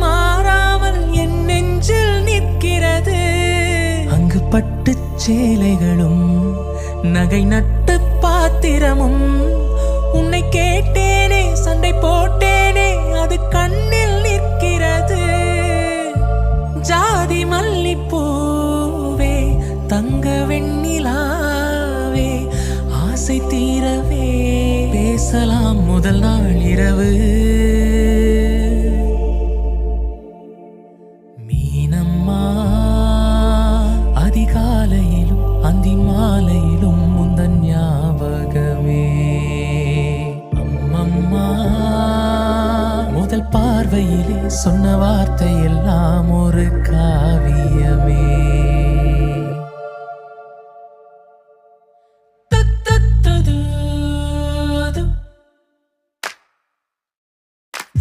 மாறாமல் என் நெஞ்சில் நிற்கிறது. அங்கு பட்டு சேலைகளும் நகை நட்டு பாத்திரமும் உன்னை கேட்டேனே சண்டை போட்டேனே அது கண்ணில் நிற்கிறது. ஜாதி மல்லிப்பூவே தங்க வெண்ணிலாவே ஆசை தீரவே பேசலாம் முதல் நாள் இரவு. மீனம்மா அதிகாலையிலும் அந்தி மாலையிலும் முந்தன் ஞாபகமே. அம்மம்மா முதல் பார்வையிலே சொன்ன வார்த்தை எல்லாம் ஒரு காவியமே.